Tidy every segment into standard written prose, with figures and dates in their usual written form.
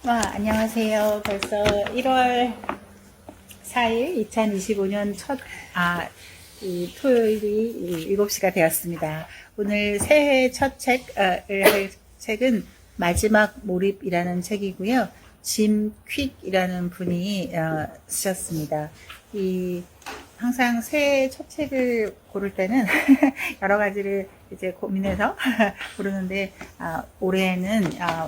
안녕하세요. 벌써 1월 4일 2025년 이 토요일이 7시가 되었습니다. 오늘 새해 첫 책을 할 책은 마지막 몰입이라는 책이고요. 짐 퀵이라는 분이 쓰셨습니다. 항상 새해 첫 책을 고를 때는 여러 가지를 이제 고민해서 고르는데, 올해는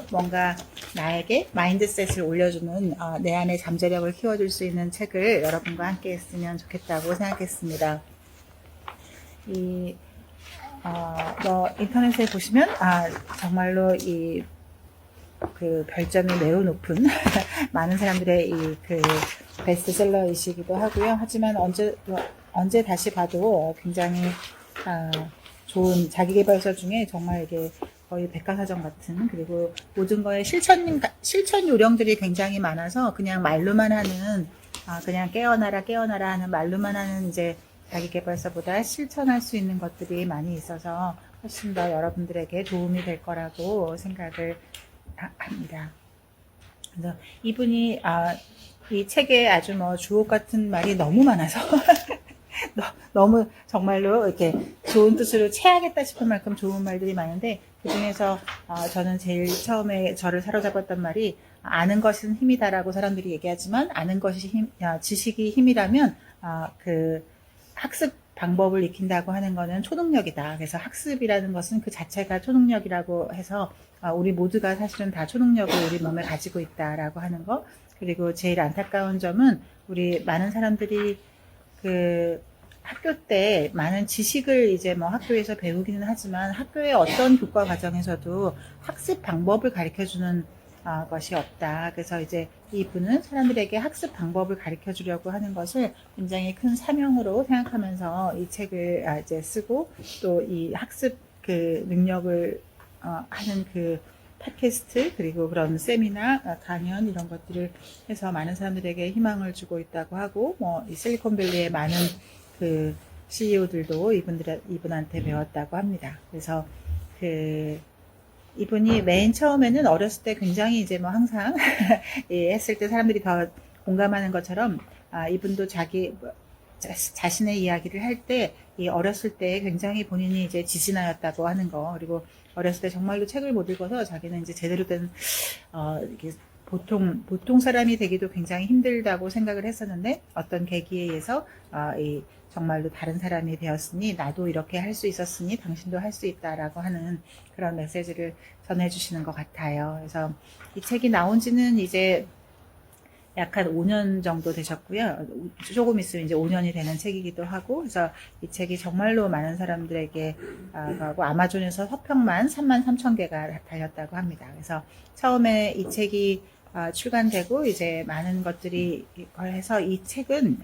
뭔가 나에게 마인드셋을 올려주는, 내 안의 잠재력을 키워줄 수 있는 책을 여러분과 함께 했으면 좋겠다고 생각했습니다. 인터넷에 보시면, 정말로 그 별점이 매우 높은 많은 사람들의 베스트셀러이시기도 하고요. 하지만 언제 다시 봐도 굉장히 좋은 자기계발서 중에 정말 이게 거의 백과사전 같은, 그리고 모든 거에 실천 요령들이 굉장히 많아서 그냥 말로만 하는, 그냥 깨어나라 하는 말로만 하는 이제 자기계발서보다 실천할 수 있는 것들이 많이 있어서 훨씬 더 여러분들에게 도움이 될 거라고 생각을 합니다. 그래서 이분이 이 책에 아주 주옥 같은 말이 너무 많아서 너무 정말로 이렇게 좋은 뜻으로 채하겠다 싶은 만큼 좋은 말들이 많은데, 그 중에서 저는 제일 처음에 저를 사로잡았던 말이, 아는 것은 힘이다라고 사람들이 얘기하지만 아는 것이 지식이 힘이라면 그 학습 방법을 익힌다고 하는 것은 초능력이다. 그래서 학습이라는 것은 그 자체가 초능력이라고 해서 우리 모두가 사실은 다 초능력을 우리 몸에 가지고 있다라고 하는 거. 그리고 제일 안타까운 점은 우리 많은 사람들이 그 학교 때 많은 지식을 이제 학교에서 배우기는 하지만 학교의 어떤 교과 과정에서도 학습 방법을 가르쳐주는 것이 없다. 그래서 이제 이분은 사람들에게 학습 방법을 가르쳐 주려고 하는 것을 굉장히 큰 사명으로 생각하면서 이 책을 이제 쓰고, 또 이 학습 그 능력을 하는 그 팟캐스트, 그리고 그런 세미나, 강연 이런 것들을 해서 많은 사람들에게 희망을 주고 있다고 하고, 이 실리콘밸리의 많은 그 CEO들도 이분한테 배웠다고 합니다. 그래서 이분이 맨 처음에는 어렸을 때 굉장히 이제 항상 했을 때 사람들이 더 공감하는 것처럼, 이분도 자신의 이야기를 할 때 어렸을 때 굉장히 본인이 이제 지진하였다고 하는 거, 그리고 어렸을 때 정말로 책을 못 읽어서 자기는 이제 제대로 된 이렇게 보통 사람이 되기도 굉장히 힘들다고 생각을 했었는데, 어떤 계기에 의해서 정말로 다른 사람이 되었으니 나도 이렇게 할 수 있었으니 당신도 할 수 있다라고 하는 그런 메시지를 전해주시는 것 같아요. 그래서 이 책이 나온 지는 이제 약 한 5년 정도 되셨고요. 조금 있으면 이제 5년이 되는 책이기도 하고, 그래서 이 책이 정말로 많은 사람들에게 가고, 아마존에서 서평만 33,000개가 달렸다고 합니다. 그래서 처음에 이 책이 출간되고 이제 많은 것들이 해서, 이 책은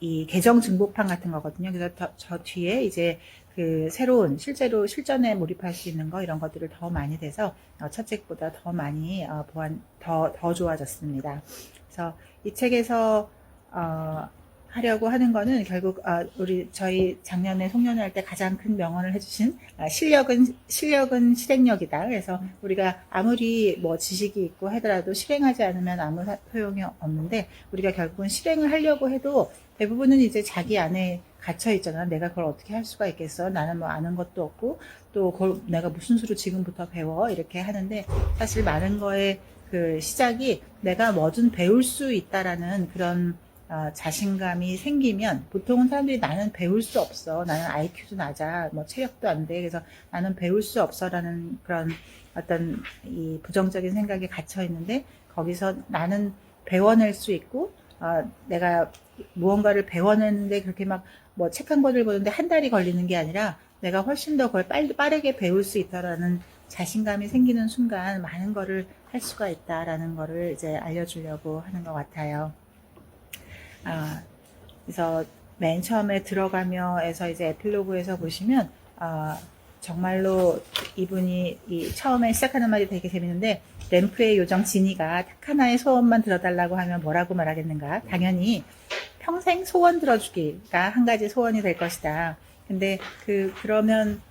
이 개정 증보판 같은 거거든요. 그래서 저 뒤에 이제 그 새로운 실제로 실전에 몰입할 수 있는 거, 이런 것들을 더 많이 돼서 첫 책보다 더 많이 더 좋아졌습니다. 그래서 이 책에서 하려고 하는 거는 결국 저희 작년에 송년회 할 때 가장 큰 명언을 해주신, 실력은 실행력이다. 그래서 우리가 아무리 지식이 있고 하더라도 실행하지 않으면 아무 소용이 없는데, 우리가 결국은 실행을 하려고 해도 대부분은 이제 자기 안에 갇혀 있잖아. 내가 그걸 어떻게 할 수가 있겠어? 나는 아는 것도 없고, 또 그걸 내가 무슨 수로 지금부터 배워? 이렇게 하는데, 사실 많은 거의 그 시작이 내가 뭐든 배울 수 있다라는 그런 자신감이 생기면, 보통은 사람들이 나는 배울 수 없어, 나는 IQ도 낮아, 체력도 안 돼, 그래서 나는 배울 수 없어 라는 그런 어떤 이 부정적인 생각에 갇혀 있는데, 거기서 나는 배워낼 수 있고, 내가 무언가를 배워내는데 그렇게 책 한 권을 보는데 한 달이 걸리는 게 아니라 내가 훨씬 더 그걸 빠르게 배울 수 있다라는 자신감이 생기는 순간 많은 거를 할 수가 있다라는 거를 이제 알려주려고 하는 것 같아요. 그래서 맨 처음에 들어가며에서 이제 에필로그에서 보시면, 정말로 이분이 처음에 시작하는 말이 되게 재밌는데, 램프의 요정 지니가 딱 하나의 소원만 들어달라고 하면 뭐라고 말하겠는가? 당연히 평생 소원 들어주기가 한 가지 소원이 될 것이다. 근데 그러면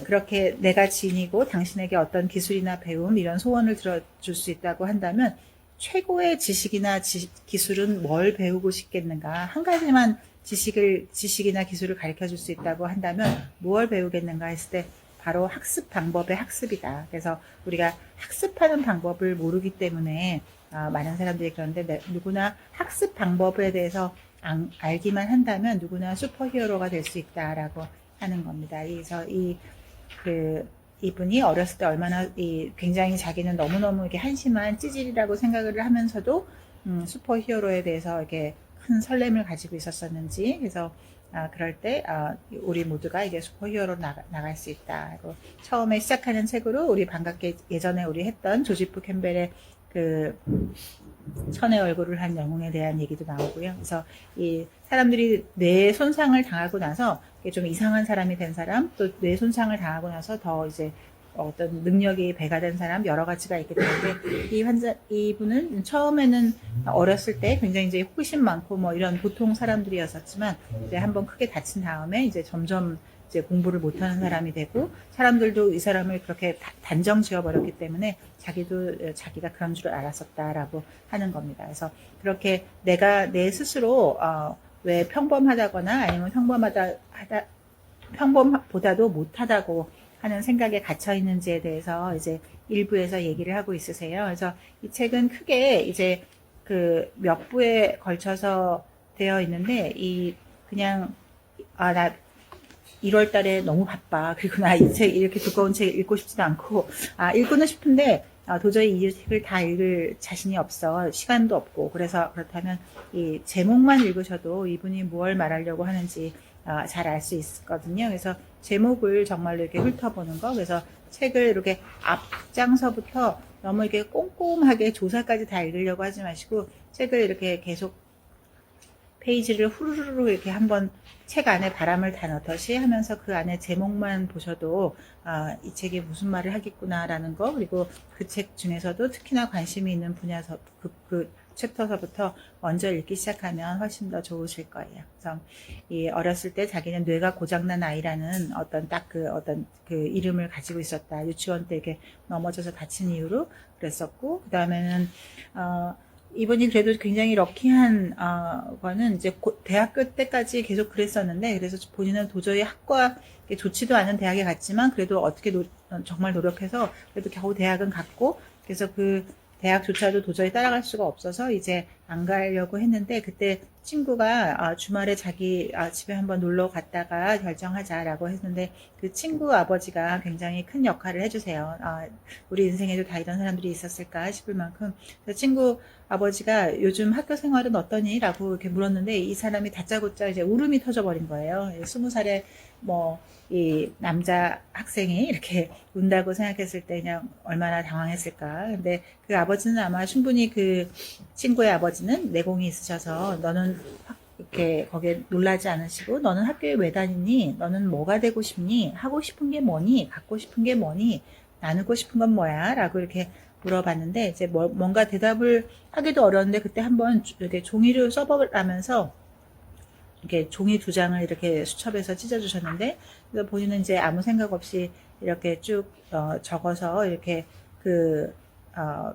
그렇게 내가 지니고 당신에게 어떤 기술이나 배움 이런 소원을 들어줄 수 있다고 한다면 최고의 지식이나 기술은 뭘 배우고 싶겠는가? 한 가지만 지식이나 기술을 가르쳐 줄 수 있다고 한다면 무엇을 배우겠는가 했을 때 바로 학습 방법의 학습이다. 그래서 우리가 학습하는 방법을 모르기 때문에 많은 사람들이 그러는데 누구나 학습 방법에 대해서 알기만 한다면 누구나 슈퍼히어로가 될 수 있다라고 하는 겁니다. 그래서 이분이 어렸을 때 얼마나 굉장히 자기는 너무너무 이렇게 한심한 찌질이라고 생각을 하면서도 슈퍼히어로에 대해서 이렇게 큰 설렘을 가지고 있었었는지, 그래서 그럴 때 우리 모두가 이게 슈퍼히어로로 나갈 수 있다. 처음에 시작하는 책으로 우리 반갑게 예전에 우리 했던 조지프 캠벨의 그 천의 얼굴을 한 영웅에 대한 얘기도 나오고요. 그래서 이 사람들이 뇌 손상을 당하고 나서 좀 이상한 사람이 된 사람, 또 뇌 손상을 당하고 나서 더 이제 어떤 능력이 배가 된 사람 여러 가지가 있기 때문에 이분은 처음에는 어렸을 때 굉장히 이제 호기심 많고 뭐 이런 보통 사람들이었었지만 이제 한번 크게 다친 다음에 이제 점점 이제 공부를 못하는 사람이 되고 사람들도 이 사람을 그렇게 단정 지어버렸기 때문에 자기가 그런 줄 알았었다라고 하는 겁니다. 그래서 그렇게 내가 내 스스로 왜 평범하다거나 아니면 평범보다도 못하다고 하는 생각에 gat혀 있는지에 대해서 이제 일부에서 얘기를 하고 있으세요. 그래서 이 책은 크게 이제 그 몇 부에 걸쳐서 되어 있는데 그냥 나 1월 달에 너무 바빠. 그리고 나 이 책, 이렇게 두꺼운 책 읽고 싶지도 않고, 읽고는 싶은데, 도저히 이 책을 다 읽을 자신이 없어. 시간도 없고. 그렇다면 이 제목만 읽으셔도 이분이 무엇을 말하려고 하는지 잘 알 수 있거든요. 그래서 제목을 정말로 이렇게 훑어보는 거. 그래서 책을 이렇게 앞장서부터 너무 이렇게 꼼꼼하게 조사까지 다 읽으려고 하지 마시고, 책을 이렇게 계속 페이지를 후루루루 이렇게 한번 책 안에 바람을 다 넣듯이 하면서 그 안에 제목만 보셔도 이 책이 무슨 말을 하겠구나라는 거, 그리고 그 책 중에서도 특히나 관심이 있는 분야서 그 챕터서부터 먼저 읽기 시작하면 훨씬 더 좋으실 거예요. 그래서 이 어렸을 때 자기는 뇌가 고장난 아이라는 어떤 그 이름을 가지고 있었다. 유치원 때 이렇게 넘어져서 다친 이유로 그랬었고, 그 다음에는 이분이 그래도 굉장히 럭키한 거는 이제 대학교 때까지 계속 그랬었는데, 그래서 본인은 도저히 학과 좋지도 않은 대학에 갔지만 그래도 어떻게 정말 노력해서 그래도 겨우 대학은 갔고, 그래서 그 대학조차도 도저히 따라갈 수가 없어서 이제 안 가려고 했는데, 그때 친구가 주말에 자기 집에 한번 놀러 갔다가 결정하자라고 했는데, 그 친구 아버지가 굉장히 큰 역할을 해주세요. 우리 인생에도 다 이런 사람들이 있었을까 싶을 만큼. 친구 아버지가 요즘 학교 생활은 어떠니? 라고 이렇게 물었는데, 이 사람이 다짜고짜 이제 울음이 터져버린 거예요. 20살에 이 남자 학생이 이렇게 운다고 생각했을 때 그냥 얼마나 당황했을까. 근데 그 아버지는 아마 충분히 그 친구의 아버지는 내공이 있으셔서, 너는 이렇게 거기에 놀라지 않으시고, 너는 학교에 왜 다니니? 너는 뭐가 되고 싶니? 하고 싶은 게 뭐니? 갖고 싶은 게 뭐니? 나누고 싶은 건 뭐야? 라고 이렇게 물어봤는데, 이제 뭔가 대답을 하기도 어려운데, 그때 한번 이렇게 종이를 써보라면서 이렇게 종이 2장을 이렇게 수첩에서 찢어주셨는데, 그래서 본인은 이제 아무 생각 없이 이렇게 쭉 적어서 이렇게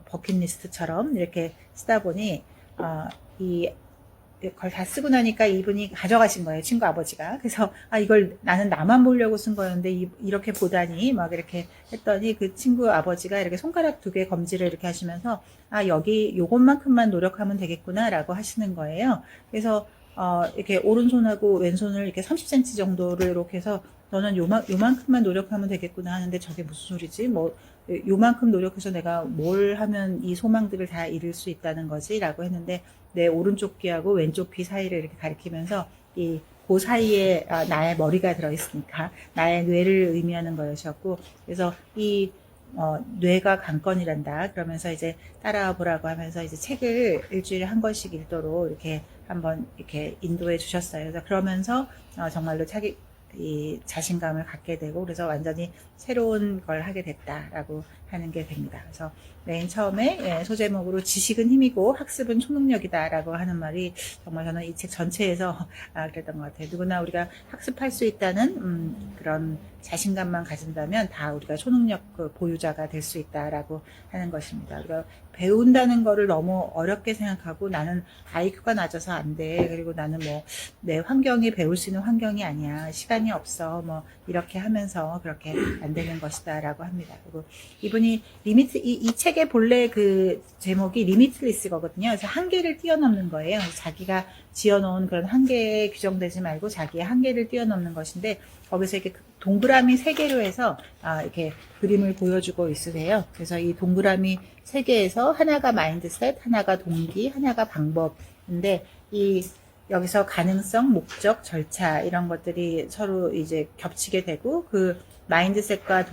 버킷리스트처럼 이렇게 쓰다 보니 이걸 다 쓰고 나니까 이분이 가져가신 거예요, 친구 아버지가. 그래서 이걸 나는 나만 보려고 쓴 거였는데 이렇게 보다니 막 이렇게 했더니, 그 친구 아버지가 이렇게 손가락 2개 검지를 이렇게 하시면서 여기 요것만큼만 노력하면 되겠구나 라고 하시는 거예요. 그래서 이렇게 오른손하고 왼손을 이렇게 30cm 정도를 이렇게 해서, 너는 요만큼만 노력하면 되겠구나 하는데, 저게 무슨 소리지? 요만큼 노력해서 내가 뭘 하면 이 소망들을 다 이룰 수 있다는 거지? 라고 했는데, 내 오른쪽 귀하고 왼쪽 귀 사이를 이렇게 가리키면서 그 사이에 나의 머리가 들어있으니까 나의 뇌를 의미하는 거였었고, 그래서 뇌가 관건이란다. 그러면서 이제 따라와 보라고 하면서 이제 책을 일주일에 한 권씩 읽도록 이렇게 한번 이렇게 인도해 주셨어요. 그래서 그러면서 정말로 이 자신감을 갖게 되고, 그래서 완전히 새로운 걸 하게 됐다라고 하는 게 됩니다. 그래서 맨 처음에 소제목으로 지식은 힘이고 학습은 초능력이다라고 하는 말이 정말 저는 이 책 전체에서 그랬던 것 같아요. 누구나 우리가 학습할 수 있다는 그런 자신감만 가진다면 다 우리가 초능력 그 보유자가 될 수 있다라고 하는 것입니다. 우리가 배운다는 거를 너무 어렵게 생각하고 나는 IQ가 낮아서 안 돼. 그리고 나는 뭐 내 환경이 배울 수 있는 환경이 아니야. 시간이 없어. 뭐 이렇게 하면서 그렇게 안 되는 것이다라고 합니다. 그리고 이분이 이 책의 본래 그 제목이 리미트리스거든요. 그래서 한계를 뛰어넘는 거예요. 자기가 지어놓은 그런 한계에 규정되지 말고 자기의 한계를 뛰어넘는 것인데 거기서 이렇게 동그라미 3개로 해서 이렇게 그림을 보여주고 있으세요. 그래서 이 동그라미 3개에서 하나가 마인드셋, 하나가 동기, 하나가 방법인데 여기서 가능성, 목적, 절차 이런 것들이 서로 이제 겹치게 되고 그 마인드셋과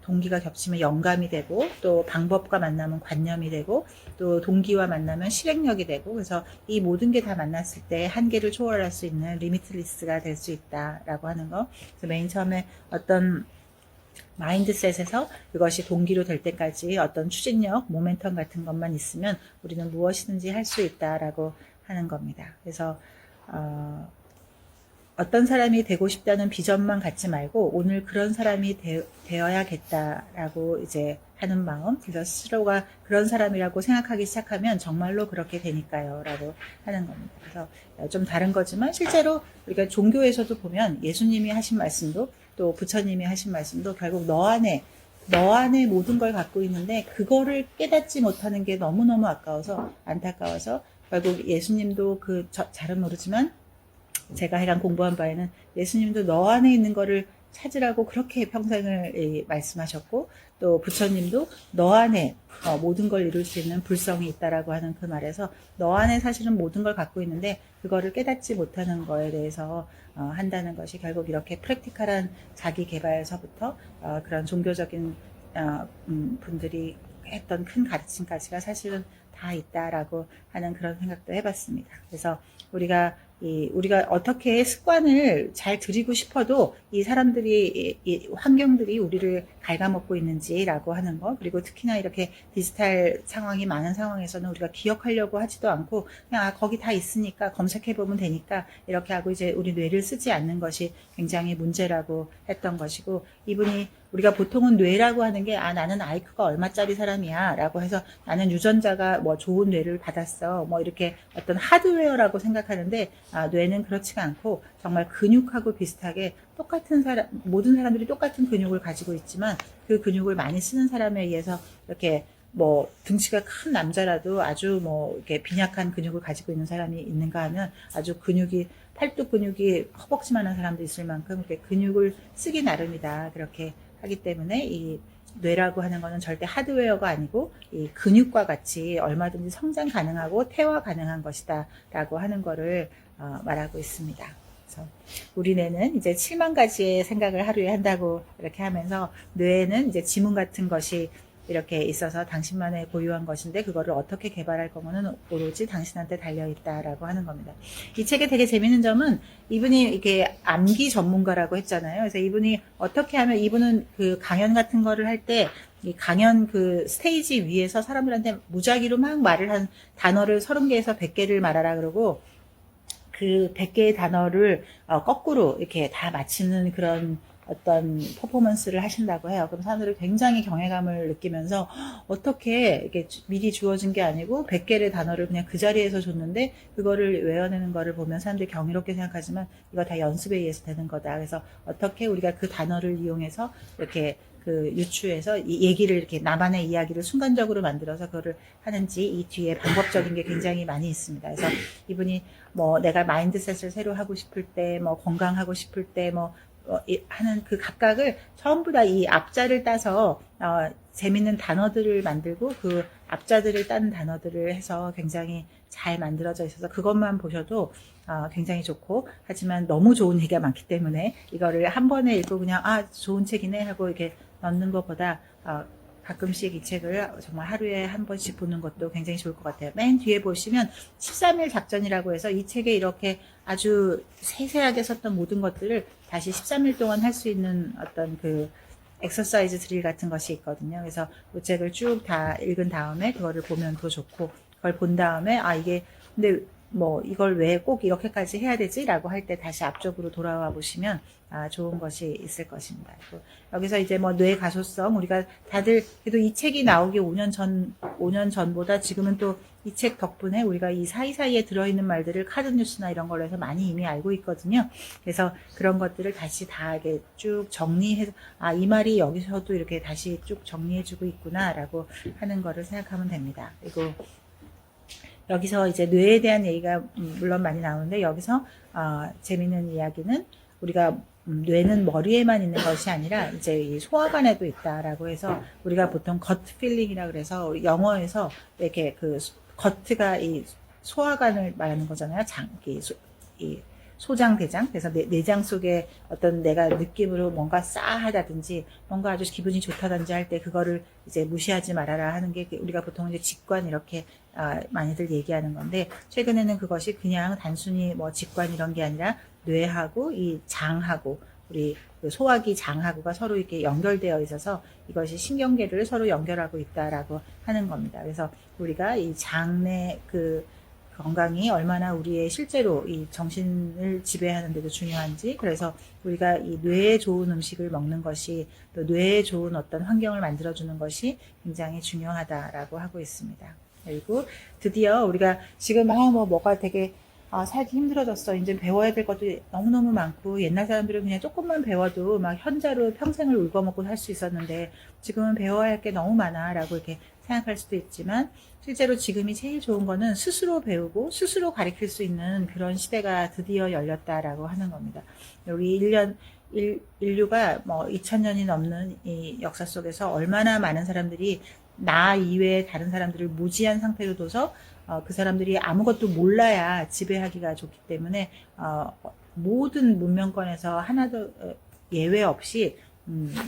동기가 겹치면 영감이 되고 또 방법과 만나면 관념이 되고 또 동기와 만나면 실행력이 되고 그래서 이 모든 게 다 만났을 때 한계를 초월할 수 있는 리미트리스가 될 수 있다라고 하는 거. 그래서 맨 처음에 어떤 마인드셋에서 그것이 동기로 될 때까지 어떤 추진력, 모멘텀 같은 것만 있으면 우리는 무엇이든지 할 수 있다라고 하는 겁니다. 그래서 어떤 사람이 되고 싶다는 비전만 갖지 말고 오늘 그런 사람이 되어야겠다라고 이제 하는 마음, 그래서 스스로가 그런 사람이라고 생각하기 시작하면 정말로 그렇게 되니까요 라고 하는 겁니다. 그래서 좀 다른 거지만 실제로 우리가 종교에서도 보면 예수님이 하신 말씀도 또 부처님이 하신 말씀도 결국 너 안에 모든 걸 갖고 있는데 그거를 깨닫지 못하는 게 너무너무 안타까워서 결국 예수님도 잘은 모르지만 제가 해간 공부한 바에는 예수님도 너 안에 있는 거를 찾으라고 그렇게 평생을 말씀하셨고 또 부처님도 너 안에 모든 걸 이룰 수 있는 불성이 있다라고 하는 그 말에서 너 안에 사실은 모든 걸 갖고 있는데 그거를 깨닫지 못하는 거에 대해서 한다는 것이 결국 이렇게 프랙티컬한 자기 개발에서부터 그런 종교적인 분들이 했던 큰 가르침까지가 사실은 다 있다라고 하는 그런 생각도 해봤습니다. 그래서 우리가 어떻게 습관을 잘 들이고 싶어도 이 사람들이, 이 환경들이 우리를 갉아먹고 있는지라고 하는 거, 그리고 특히나 이렇게 디지털 상황이 많은 상황에서는 우리가 기억하려고 하지도 않고, 그냥 거기 다 있으니까 검색해보면 되니까 이렇게 하고 이제 우리 뇌를 쓰지 않는 것이 굉장히 문제라고 했던 것이고, 이분이 우리가 보통은 뇌라고 하는 게 나는 IQ가 얼마짜리 사람이야 라고 해서 나는 유전자가 뭐 좋은 뇌를 받았어 뭐 이렇게 어떤 하드웨어라고 생각하는데 뇌는 그렇지가 않고 정말 근육하고 비슷하게 모든 사람들이 똑같은 근육을 가지고 있지만 그 근육을 많이 쓰는 사람에 의해서 이렇게 뭐 등치가 큰 남자라도 아주 뭐 이렇게 빈약한 근육을 가지고 있는 사람이 있는가 하면 아주 팔뚝 근육이 허벅지만한 사람도 있을 만큼 이렇게 근육을 쓰기 나름이다 그렇게 하기 때문에 이 뇌라고 하는 것은 절대 하드웨어가 아니고 이 근육과 같이 얼마든지 성장 가능하고 퇴화 가능한 것이다 라고 하는 거를 말하고 있습니다. 그래서 우리 뇌는 이제 7만 가지의 생각을 하루에 한다고 이렇게 하면서 뇌에는 이제 지문 같은 것이 이렇게 있어서 당신만의 고유한 것인데 그거를 어떻게 개발할 거는 오로지 당신한테 달려있다라고 하는 겁니다. 이 책의 되게 재밌는 점은 이분이 이렇게 암기 전문가라고 했잖아요. 그래서 이분이 어떻게 하면 이분은 그 강연 같은 거를 할 때 이 강연 그 스테이지 위에서 사람들한테 무작위로 막 말을 한 단어를 30개에서 100개를 말하라 그러고 그 100개의 단어를 거꾸로 이렇게 다 맞히는 그런 어떤 퍼포먼스를 하신다고 해요. 그럼 사람들이 굉장히 경외감을 느끼면서 어떻게 이게 미리 주어진 게 아니고 100개의 단어를 그냥 그 자리에서 줬는데 그거를 외워내는 거를 보면 사람들이 경이롭게 생각하지만 이거 다 연습에 의해서 되는 거다. 그래서 어떻게 우리가 그 단어를 이용해서 이렇게 그 유추해서 이 얘기를 이렇게 나만의 이야기를 순간적으로 만들어서 그거를 하는지 이 뒤에 방법적인 게 굉장히 많이 있습니다. 그래서 이분이 뭐 내가 마인드셋을 새로 하고 싶을 때, 뭐 건강하고 싶을 때, 뭐 하는 그 각각을 전부 다 이 앞자를 따서 재밌는 단어들을 만들고 그 앞자들을 딴 단어들을 해서 굉장히 잘 만들어져 있어서 그것만 보셔도 굉장히 좋고 하지만 너무 좋은 얘기가 많기 때문에 이거를 한 번에 읽고 그냥 좋은 책이네 하고 이렇게 넣는 것보다 가끔씩 이 책을 정말 하루에 한 번씩 보는 것도 굉장히 좋을 것 같아요. 맨 뒤에 보시면 13일 작전이라고 해서 이 책에 이렇게 아주 세세하게 썼던 모든 것들을 다시 13일 동안 할 수 있는 어떤 그 엑서사이즈 드릴 같은 것이 있거든요. 그래서 그 책을 쭉 다 읽은 다음에 그거를 보면 더 좋고, 그걸 본 다음에 이게 근데 뭐 이걸 왜 꼭 이렇게까지 해야 되지라고 할 때 다시 앞쪽으로 돌아와 보시면 좋은 것이 있을 것입니다. 그리고 여기서 이제 뭐 뇌 가소성, 우리가 다들 그래도 이 책이 나오기 5년 전보다 지금은 또 이 책 덕분에 우리가 이 사이사이에 들어있는 말들을 카드뉴스나 이런 걸로 해서 많이 이미 알고 있거든요. 그래서 그런 것들을 다시 다 이렇게 쭉 정리해서 이 말이 여기서도 이렇게 다시 쭉 정리해주고 있구나라고 하는 거를 생각하면 됩니다. 그리고 여기서 이제 뇌에 대한 얘기가 물론 많이 나오는데, 여기서 재밌는 이야기는 우리가 뇌는 머리에만 있는 것이 아니라 이제 이 소화관에도 있다라고 해서, 우리가 보통 겉 필링이라 그래서 우리 영어에서 이렇게 그 겉가 이 소화관을 말하는 거잖아요. 이 소장, 대장. 그래서 내장 속에 어떤 내가 느낌으로 뭔가 싸하다든지 뭔가 아주 기분이 좋다든지 할 때 그거를 이제 무시하지 말아라 하는 게 우리가 보통 이제 직관 이렇게 많이들 얘기하는 건데, 최근에는 그것이 그냥 단순히 뭐 직관 이런 게 아니라 뇌하고 이 장하고 우리 그 소화기 장하고가 서로 이렇게 연결되어 있어서 이것이 신경계를 서로 연결하고 있다라고 하는 겁니다. 그래서 우리가 이 장내 그 건강이 얼마나 우리의 실제로 이 정신을 지배하는 데도 중요한지, 그래서 우리가 이 뇌에 좋은 음식을 먹는 것이, 또 뇌에 좋은 어떤 환경을 만들어주는 것이 굉장히 중요하다라고 하고 있습니다. 그리고 드디어 우리가 지금 뭐가 되게 살기 힘들어졌어. 이제 배워야 될 것도 너무너무 많고, 옛날 사람들은 그냥 조금만 배워도 막 현자로 평생을 울거먹고 살 수 있었는데, 지금은 배워야 할 게 너무 많아 라고 이렇게 생각할 수도 있지만, 실제로 지금이 제일 좋은 거는 스스로 배우고 스스로 가르칠 수 있는 그런 시대가 드디어 열렸다라고 하는 겁니다. 우리 인류가 뭐 2000년이 넘는 이 역사 속에서 얼마나 많은 사람들이 나 이외에 다른 사람들을 무지한 상태로 둬서 그 사람들이 아무것도 몰라야 지배하기가 좋기 때문에 모든 문명권에서 하나도 예외 없이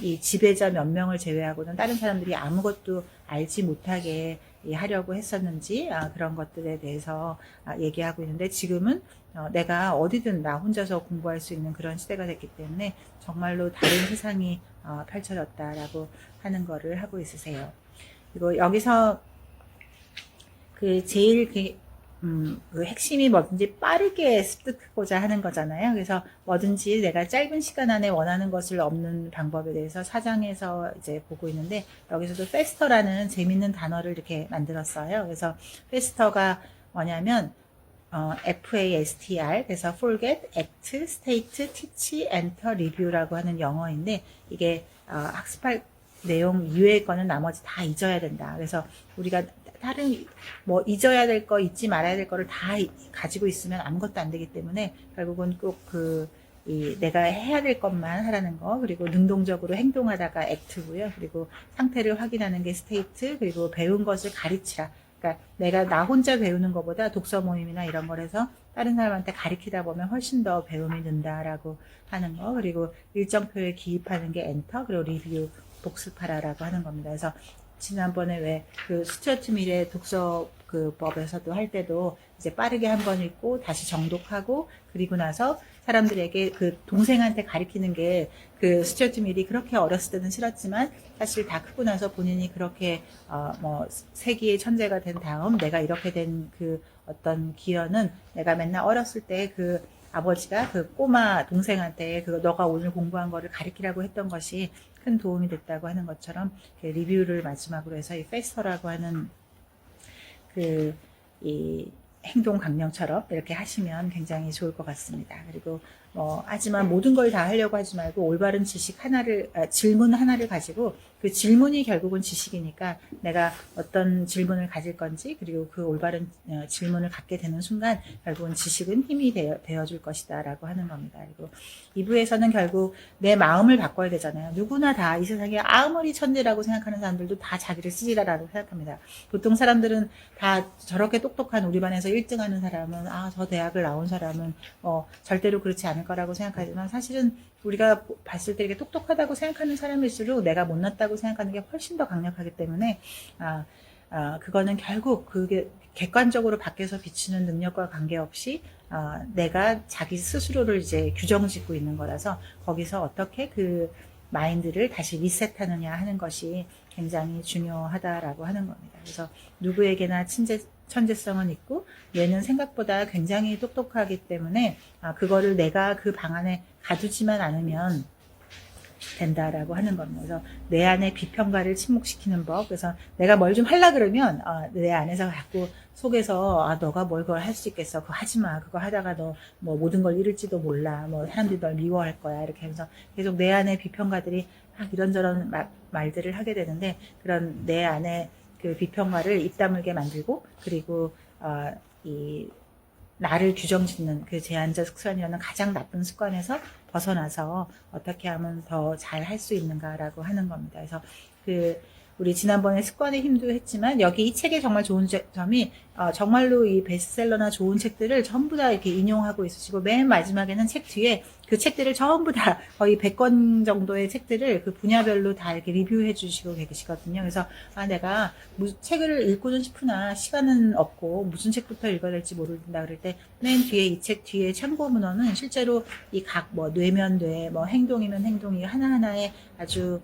이 지배자 몇 명을 제외하고는 다른 사람들이 아무것도 알지 못하게 하려고 했었는지 그런 것들에 대해서 얘기하고 있는데, 지금은 내가 어디든 나 혼자서 공부할 수 있는 그런 시대가 됐기 때문에 정말로 다른 세상이 펼쳐졌다라고 하는 거를 하고 있으세요. 그리고 여기서 그 제일 그 핵심이 뭐든지 빠르게 습득하고자 하는 거잖아요. 그래서 뭐든지 내가 짧은 시간 안에 원하는 것을 얻는 방법에 대해서 4장에서 이제 보고 있는데, 여기서도 faster라는 재밌는 단어를 이렇게 만들었어요. 그래서 faster가 뭐냐면 FASTR, 그래서 forget, act, state, teach, enter, review라고 하는 영어인데, 이게 학습할 내용 이외의 거는 나머지 다 잊어야 된다. 그래서 우리가 다른 뭐 잊어야 될 거, 잊지 말아야 될 거를 다 가지고 있으면 아무것도 안 되기 때문에, 결국은 꼭 내가 해야 될 것만 하라는 거, 그리고 능동적으로 행동하다가 액트고요. 그리고 상태를 확인하는 게 스테이트, 그리고 배운 것을 가르치라. 그러니까 내가 나 혼자 배우는 것보다 독서 모임이나 이런 걸 해서 다른 사람한테 가르치다 보면 훨씬 더 배움이 는다라고 하는 거, 그리고 일정표에 기입하는 게 엔터, 그리고 리뷰, 복습하라라고 하는 겁니다. 그래서 지난번에 왜 그 스튜어트 밀의 독서 그 법에서도 할 때도 이제 빠르게 한 번 읽고 다시 정독하고, 그리고 나서 사람들에게 그 동생한테 가르치는 게, 그 스튜어트 밀이 그렇게 어렸을 때는 싫었지만 사실 다 크고 나서 본인이 그렇게 뭐 세기의 천재가 된 다음 내가 이렇게 된 그 어떤 기여는, 내가 맨날 어렸을 때 그 아버지가 그 꼬마 동생한테 그 너가 오늘 공부한 거를 가르치라고 했던 것이 큰 도움이 됐다고 하는 것처럼, 리뷰를 마지막으로 해서 이 페스터라고 하는 이 행동 강령처럼 이렇게 하시면 굉장히 좋을 것 같습니다. 그리고 하지만 모든 걸 다 하려고 하지 말고 올바른 지식 하나를, 질문 하나를 가지고, 그 질문이 결국은 지식이니까 내가 어떤 질문을 가질 건지, 그리고 그 올바른 질문을 갖게 되는 순간 결국은 지식은 힘이 되어줄 것이다 라고 하는 겁니다. 그리고 2부에서는 결국 내 마음을 바꿔야 되잖아요. 누구나 다 이 세상에 아무리 천재라고 생각하는 사람들도 다 자기를 쓰지라라고 생각합니다. 보통 사람들은 다 저렇게 똑똑한, 우리 반에서 1등 하는 사람은 저 대학을 나온 사람은 절대로 그렇지 않을 거라고 생각하지만, 사실은 우리가 봤을 때 이렇게 똑똑하다고 생각하는 사람일수록 내가 못났다고 생각하는 게 훨씬 더 강력하기 때문에 그거는 결국 그게 객관적으로 밖에서 비추는 능력과 관계없이 내가 자기 스스로를 이제 규정짓고 있는 거라서, 거기서 어떻게 마인드를 다시 리셋하느냐 하는 것이 굉장히 중요하다라고 하는 겁니다. 그래서 누구에게나 천재성은 있고 뇌는 생각보다 굉장히 똑똑하기 때문에 그거를 내가 그 방 안에 가두지만 않으면 된다라고 하는 겁니다. 그래서 내 안의 비평가를 침묵시키는 법. 그래서 내가 뭘 좀 하려 그러면 내 안에서 자꾸 속에서 너가 뭘 그걸 할 수 있겠어. 그거 하지 마. 그거 하다가 너 뭐 모든 걸 잃을지도 몰라. 뭐 사람들이 널 미워할 거야. 이렇게 하면서 계속 내 안의 비평가들이 막 이런저런 말들을 하게 되는데 그런 내 안의 그 비평가를 입 다물게 만들고 그리고 이 나를 규정짓는 그 제한적 습관이라는 가장 나쁜 습관에서 벗어나서 어떻게 하면 더 잘 할 수 있는가라고 하는 겁니다. 그래서 우리 지난번에 습관의 힘도 했지만 여기 이 책의 정말 좋은 점이 정말로 이 베스트셀러나 좋은 책들을 전부 다 이렇게 인용하고 있으시고 맨 마지막에는 책 뒤에 그 책들을 전부 다 거의 100권 정도의 책들을 그 분야별로 다 이렇게 리뷰해 주시고 계시거든요. 그래서 내가 책을 읽고는 싶으나 시간은 없고 무슨 책부터 읽어야 될지 모른다 그럴 때 맨 뒤에 이 책 뒤에 참고 문헌은 실제로 이 각 뭐 뇌면 뇌, 뭐 행동이면 행동이 하나하나에 아주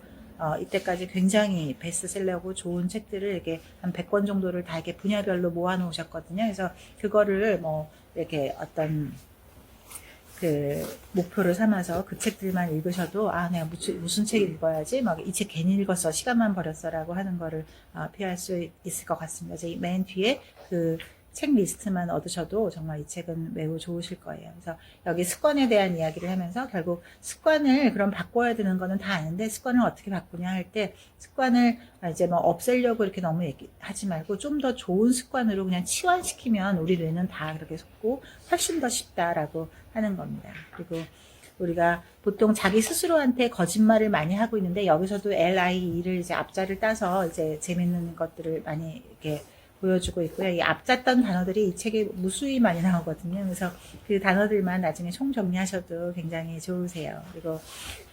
이때까지 굉장히 베스트셀러고 좋은 책들을 이렇게 한 100권 정도를 다 이렇게 분야별로 모아 놓으셨거든요. 그래서 그거를 뭐 이렇게 어떤 그 목표를 삼아서 그 책들만 읽으셔도 내가 무슨 책 읽어야지 막 이 책 괜히 읽었어 시간만 버렸어라고 하는 거를 피할 수 있을 것 같습니다. 맨 뒤에 그 책 리스트만 얻으셔도 정말 이 책은 매우 좋으실 거예요. 그래서 여기 습관에 대한 이야기를 하면서 결국 습관을 그럼 바꿔야 되는 거는 다 아는데 습관을 어떻게 바꾸냐 할 때 습관을 이제 뭐 없애려고 이렇게 너무 얘기하지 말고 좀 더 좋은 습관으로 그냥 치환시키면 우리 뇌는 다 그렇게 속고 훨씬 더 쉽다라고 하는 겁니다. 그리고 우리가 보통 자기 스스로한테 거짓말을 많이 하고 있는데 여기서도 LIE를 이제 앞자를 따서 이제 재밌는 것들을 많이 이렇게 보여주고 있고요. 이 앞잤던 단어들이 이 책에 무수히 많이 나오거든요. 그래서 그 단어들만 나중에 총 정리하셔도 굉장히 좋으세요. 그리고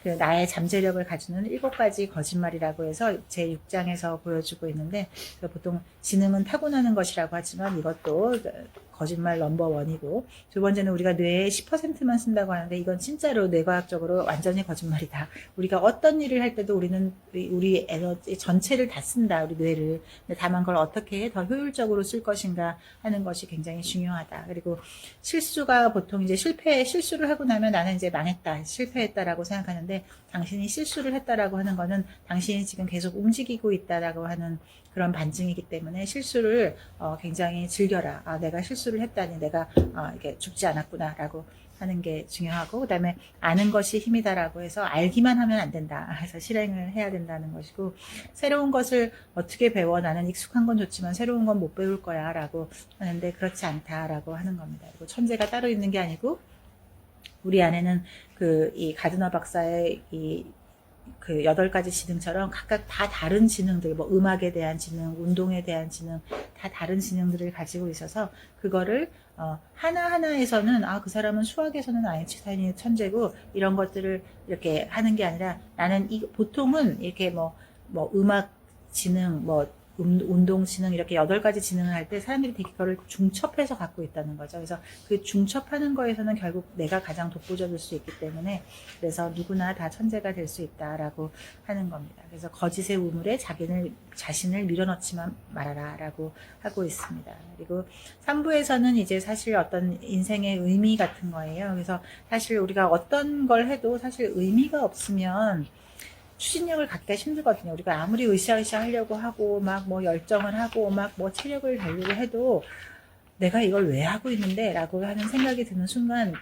그 나의 잠재력을 갖추는 7가지 거짓말이라고 해서 제 6장에서 보여주고 있는데 보통 지능은 타고나는 것이라고 하지만 이것도 거짓말 넘버1이고 두 번째는 우리가 뇌의 10%만 쓴다고 하는데 이건 진짜로 뇌과학적으로 완전히 거짓말이다. 우리가 어떤 일을 할 때도 우리는 우리 에너지 전체를 다 쓴다. 우리 뇌를. 근데 다만 그걸 어떻게 더 효율적으로 쓸 것인가 하는 것이 굉장히 중요하다. 그리고 실수가 보통 이제 실수를 하고 나면 나는 이제 망했다. 실패했다라고 생각하는데 당신이 실수를 했다라고 하는 거는 당신이 지금 계속 움직이고 있다라고 하는 그런 반증이기 때문에 실수를 굉장히 즐겨라. 내가 실수를 했다니 내가 이렇게 죽지 않았구나라고 하는 게 중요하고 그다음에 아는 것이 힘이다라고 해서 알기만 하면 안 된다. 해서 실행을 해야 된다는 것이고 새로운 것을 어떻게 배워 나는 익숙한 건 좋지만 새로운 건 못 배울 거야라고 하는데 그렇지 않다라고 하는 겁니다. 그리고 천재가 따로 있는 게 아니고 우리 안에는 이 가드너 박사의 그 8가지 지능처럼 각각 다 다른 지능들, 뭐 음악에 대한 지능, 운동에 대한 지능, 다 다른 지능들을 가지고 있어서 그거를 하나하나에서는 그 사람은 수학에서는 아인슈타인이 천재고 이런 것들을 이렇게 하는 게 아니라 나는 보통은 이렇게 뭐 음악 지능, 운동 지능 이렇게 8가지 지능을 할 때 사람들이 되게 그거를 중첩해서 갖고 있다는 거죠. 그래서 그 중첩하는 거에서는 결국 내가 가장 독보적일 수 있기 때문에 그래서 누구나 다 천재가 될 수 있다라고 하는 겁니다. 그래서 거짓의 우물에 자신을 밀어넣지만 말아라라고 하고 있습니다. 그리고 3부에서는 이제 사실 어떤 인생의 의미 같은 거예요. 그래서 사실 우리가 어떤 걸 해도 사실 의미가 없으면 추진력을 갖기가 힘들거든요. 우리가 아무리 으쌰으쌰 하려고 하고 막 뭐 열정을 하고 막 뭐 체력을 달리고 해도 내가 이걸 왜 하고 있는데 라고 하는 생각이 드는 순간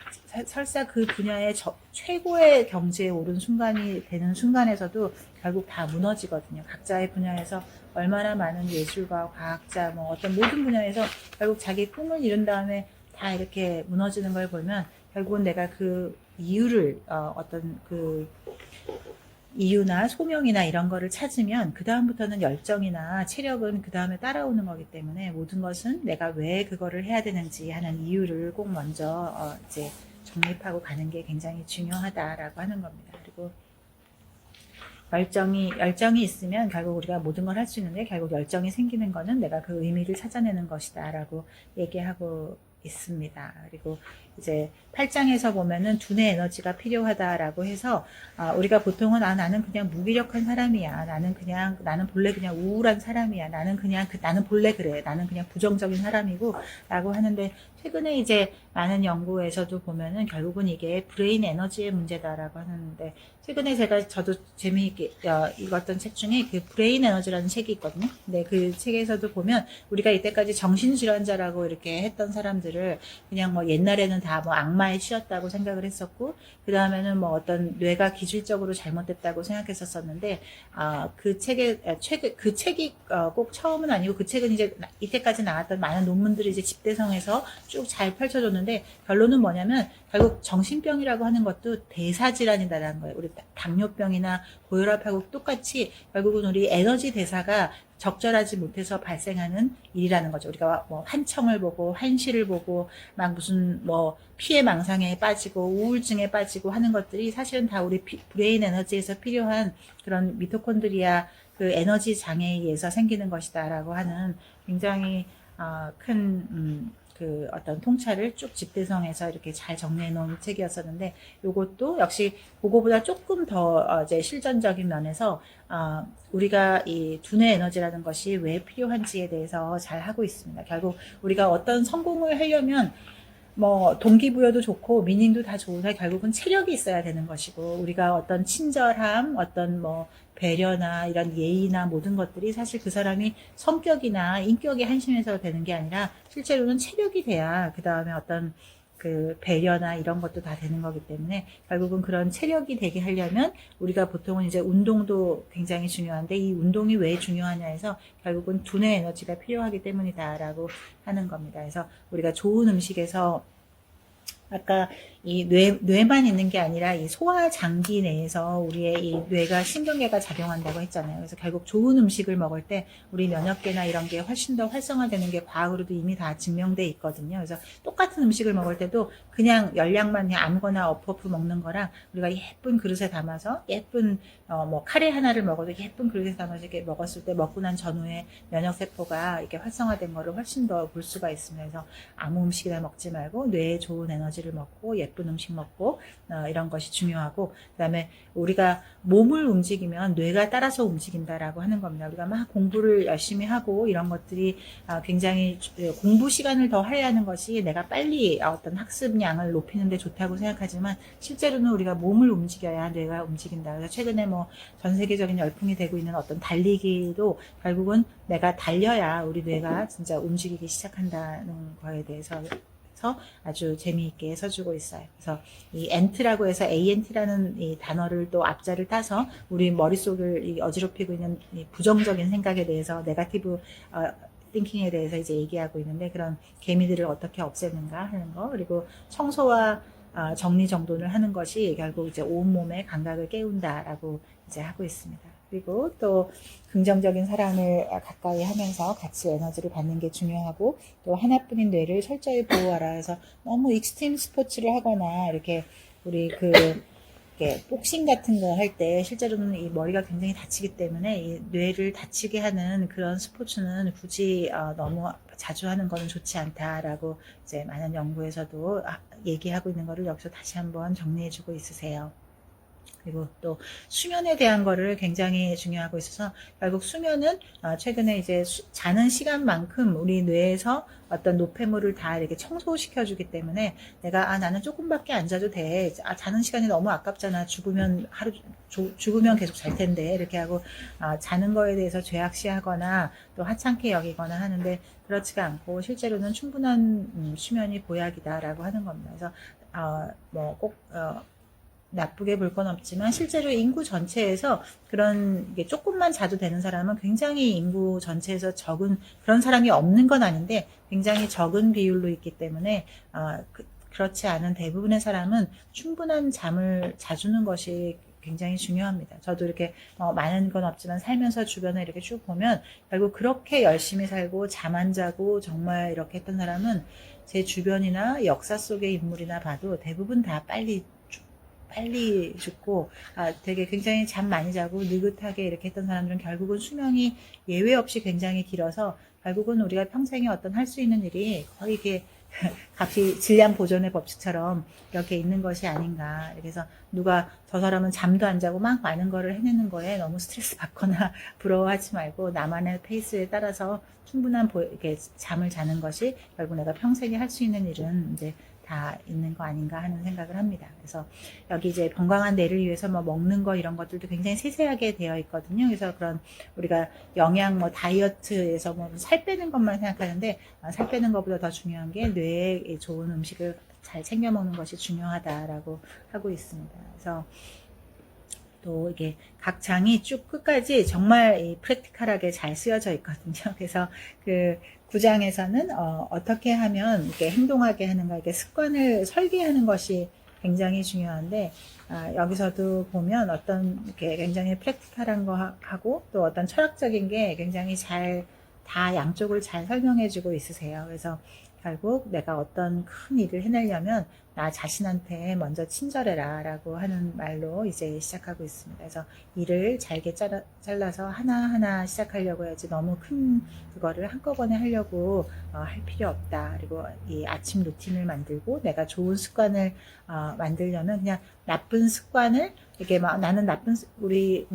설사 그 분야의 최고의 경지에 오른 순간이 되는 순간에서도 결국 다 무너지거든요. 각자의 분야에서 얼마나 많은 예술가, 과학자, 뭐 어떤 모든 분야에서 결국 자기 꿈을 이룬 다음에 다 이렇게 무너지는 걸 보면 결국은 내가 그 이유를 어떤 그 이유나 소명이나 이런 거를 찾으면 그 다음부터는 열정이나 체력은 그 다음에 따라오는 거기 때문에 모든 것은 내가 왜 그거를 해야 되는지 하는 이유를 꼭 먼저 이제 정립하고 가는 게 굉장히 중요하다라고 하는 겁니다. 그리고 열정이 있으면 결국 우리가 모든 걸 할 수 있는데 결국 열정이 생기는 거는 내가 그 의미를 찾아내는 것이다라고 얘기하고 있습니다. 그리고 이제 8장에서 보면은 두뇌 에너지가 필요하다라고 해서 우리가 보통은 나는 그냥 무기력한 사람이야. 나는 본래 그냥 우울한 사람이야. 나는 본래 그래. 나는 그냥 부정적인 사람이고 라고 하는데 최근에 이제 많은 연구에서도 보면은 결국은 이게 브레인 에너지의 문제다라고 하는데 최근에 저도 재미있게 읽었던 책 중에 그 브레인 에너지라는 책이 있거든요. 근데 그 책에서도 보면 우리가 이때까지 정신질환자라고 이렇게 했던 사람들을 그냥 뭐 옛날에는 다 뭐 악마의 시였다고 생각을 했었고 그 다음에는 뭐 어떤 뇌가 기질적으로 잘못됐다고 생각했었었는데 그 책이 꼭 처음은 아니고 그 책은 이제 이때까지 나왔던 많은 논문들이 이제 집대성에서 쭉 잘 펼쳐줬는데 결론은 뭐냐면 결국 정신병이라고 하는 것도 대사질환이다라는 거예요. 우리 당뇨병이나 고혈압하고 똑같이 결국은 우리 에너지 대사가 적절하지 못해서 발생하는 일이라는 거죠. 우리가 뭐 한청을 보고 한시를 보고 막 무슨 뭐 피해 망상에 빠지고 우울증에 빠지고 하는 것들이 사실은 다 우리 브레인 에너지에서 필요한 그런 미토콘드리아 그 에너지 장애에 의해서 생기는 것이다라고 하는 굉장히 큰 그 어떤 통찰을 쭉 집대성에서 이렇게 잘 정리해 놓은 책이었었는데 요것도 역시 그거보다 조금 더 이제 실전적인 면에서 우리가 이 두뇌 에너지라는 것이 왜 필요한지에 대해서 잘 하고 있습니다. 결국 우리가 어떤 성공을 하려면 뭐 동기부여도 좋고 미닝도 다 좋은데 결국은 체력이 있어야 되는 것이고 우리가 어떤 친절함, 어떤 뭐 배려나 이런 예의나 모든 것들이 사실 그 사람이 성격이나 인격이 한심해서 되는 게 아니라 실제로는 체력이 돼야 그 다음에 어떤 그 배려나 이런 것도 다 되는 거기 때문에 결국은 그런 체력이 되게 하려면 우리가 보통은 이제 운동도 굉장히 중요한데 이 운동이 왜 중요하냐 해서 결국은 두뇌 에너지가 필요하기 때문이다라고 하는 겁니다. 그래서 우리가 좋은 음식에서 아까 이 뇌만 있는 게 아니라 이 소화 장기 내에서 우리의 이 뇌가 신경계가 작용한다고 했잖아요. 그래서 결국 좋은 음식을 먹을 때 우리 면역계나 이런 게 훨씬 더 활성화되는 게 과학으로도 이미 다 증명돼 있거든요. 그래서 똑같은 음식을 먹을 때도 그냥 열량만 그냥 아무거나 엎어프 먹는 거랑 우리가 예쁜 그릇에 담아서 예쁜 뭐 카레 하나를 먹어도 예쁜 그릇에 담아서 이렇게 먹었을 때 먹고 난 전후에 면역세포가 이렇게 활성화된 거를 훨씬 더 볼 수가 있습니다. 그래서 아무 음식이나 먹지 말고 뇌에 좋은 에너지를 먹고 예쁜 음식 먹고 이런 것이 중요하고 그다음에 우리가 몸을 움직이면 뇌가 따라서 움직인다라고 하는 겁니다. 우리가 막 공부를 열심히 하고 이런 것들이 굉장히 공부 시간을 더 하려는 것이 내가 빨리 어떤 학습량을 높이는 데 좋다고 생각하지만 실제로는 우리가 몸을 움직여야 뇌가 움직인다. 그래서 최근에 뭐 전 세계적인 열풍이 되고 있는 어떤 달리기도 결국은 내가 달려야 우리 뇌가 진짜 움직이기 시작한다는 거에 대해서 아주 재미있게 써주고 있어요. 그래서 이 ANT라고 해서 ANT라는 이 단어를 또 앞자를 따서 우리 머릿속을 어지럽히고 있는 이 부정적인 생각에 대해서 네거티브 띵킹에 대해서 이제 얘기하고 있는데 그런 개미들을 어떻게 없애는가 하는 거 그리고 청소와 정리정돈을 하는 것이 결국 이제 온몸의 감각을 깨운다라고 이제 하고 있습니다. 그리고 또 긍정적인 사랑을 가까이 하면서 같이 에너지를 받는 게 중요하고 또 하나뿐인 뇌를 철저히 보호하라 해서 너무 익스트림 스포츠를 하거나 이렇게 우리 이렇게 복싱 같은 거 할 때 실제로는 이 머리가 굉장히 다치기 때문에 이 뇌를 다치게 하는 그런 스포츠는 굳이 너무 자주 하는 거는 좋지 않다라고 이제 많은 연구에서도 얘기하고 있는 거를 여기서 다시 한번 정리해주고 있으세요. 그리고 또 수면에 대한 거를 굉장히 중요하고 있어서 결국 수면은 최근에 이제 자는 시간만큼 우리 뇌에서 어떤 노폐물을 다 이렇게 청소시켜주기 때문에 내가 나는 조금밖에 안 자도 돼. 자는 시간이 너무 아깝잖아. 죽으면 계속 잘 텐데 이렇게 하고 자는 거에 대해서 죄악시하거나 또 하찮게 여기거나 하는데 그렇지가 않고 실제로는 충분한 수면이 보약이다라고 하는 겁니다. 그래서 나쁘게 볼 건 없지만 실제로 인구 전체에서 그런 게 조금만 자도 되는 사람은 굉장히 인구 전체에서 적은 그런 사람이 없는 건 아닌데 굉장히 적은 비율로 있기 때문에 그렇지 않은 대부분의 사람은 충분한 잠을 자주는 것이 굉장히 중요합니다. 저도 이렇게 많은 건 없지만 살면서 주변에 이렇게 쭉 보면 결국 그렇게 열심히 살고 잠 안 자고 정말 이렇게 했던 사람은 제 주변이나 역사 속의 인물이나 봐도 대부분 다 빨리 죽고 되게 굉장히 잠 많이 자고 느긋하게 이렇게 했던 사람들은 결국은 수명이 예외 없이 굉장히 길어서 결국은 우리가 평생에 어떤 할 수 있는 일이 거의 이게 값이 질량 보존의 법칙처럼 이렇게 있는 것이 아닌가. 그래서 누가 저 사람은 잠도 안 자고 막 많은 거를 해내는 거에 너무 스트레스 받거나 부러워하지 말고 나만의 페이스에 따라서 충분한 이렇게 잠을 자는 것이 결국 내가 평생에 할 수 있는 일은 이제 다 있는 거 아닌가 하는 생각을 합니다. 그래서 여기 이제 건강한 뇌를 위해서 뭐 먹는 거 이런 것들도 굉장히 세세하게 되어 있거든요. 그래서 그런 우리가 영양 뭐 다이어트에서 뭐 살 빼는 것만 생각하는데 살 빼는 것보다 더 중요한 게 뇌에 좋은 음식을 잘 챙겨 먹는 것이 중요하다라고 하고 있습니다. 그래서 또 이게 각 장이 쭉 끝까지 정말 이 프랙티컬하게 잘 쓰여져 있거든요. 그래서 그 9장에서는 어떻게 하면 이렇게 행동하게 하는가, 이렇게 습관을 설계하는 것이 굉장히 중요한데 여기서도 보면 어떤 이렇게 굉장히 프랙티컬한 거 하고 또 어떤 철학적인 게 굉장히 잘 다 양쪽을 잘 설명해주고 있으세요. 그래서 결국 내가 어떤 큰 일을 해내려면 나 자신한테 먼저 친절해라 라고 하는 말로 이제 시작하고 있습니다. 그래서 일을 잘게 잘라서 하나하나 시작하려고 해야지 너무 큰 그거를 한꺼번에 하려고 할 필요 없다. 그리고 이 아침 루틴을 만들고 내가 좋은 습관을 만들려면 그냥 나쁜 습관을 이게 막 나는 우리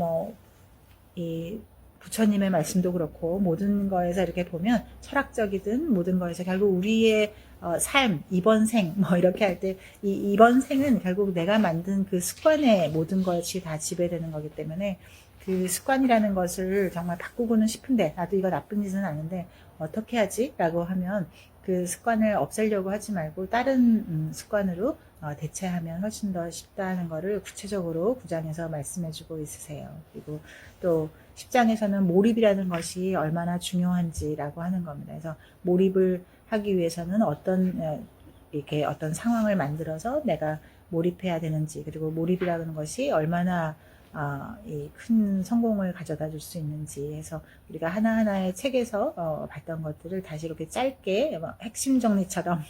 이 부처님의 말씀도 그렇고 모든 거에서 이렇게 보면 철학적이든 모든 거에서 결국 우리의 삶, 이번 생 뭐 이렇게 할 때 이 이번 생은 결국 내가 만든 그 습관의 모든 것이 다 지배되는 거기 때문에 그 습관이라는 것을 정말 바꾸고는 싶은데 나도 이거 나쁜 짓은 아는데 어떻게 하지? 라고 하면 그 습관을 없애려고 하지 말고 다른 습관으로 대체하면 훨씬 더 쉽다는 것을 구체적으로 9장에서 말씀해주고 있으세요. 그리고 또 10장에서는 몰입이라는 것이 얼마나 중요한지라고 하는 겁니다. 그래서 몰입을 하기 위해서는 이렇게 어떤 상황을 만들어서 내가 몰입해야 되는지, 그리고 몰입이라는 것이 얼마나 이 큰 성공을 가져다 줄 수 있는지 해서 우리가 하나하나의 책에서 봤던 것들을 다시 이렇게 짧게 핵심 정리처럼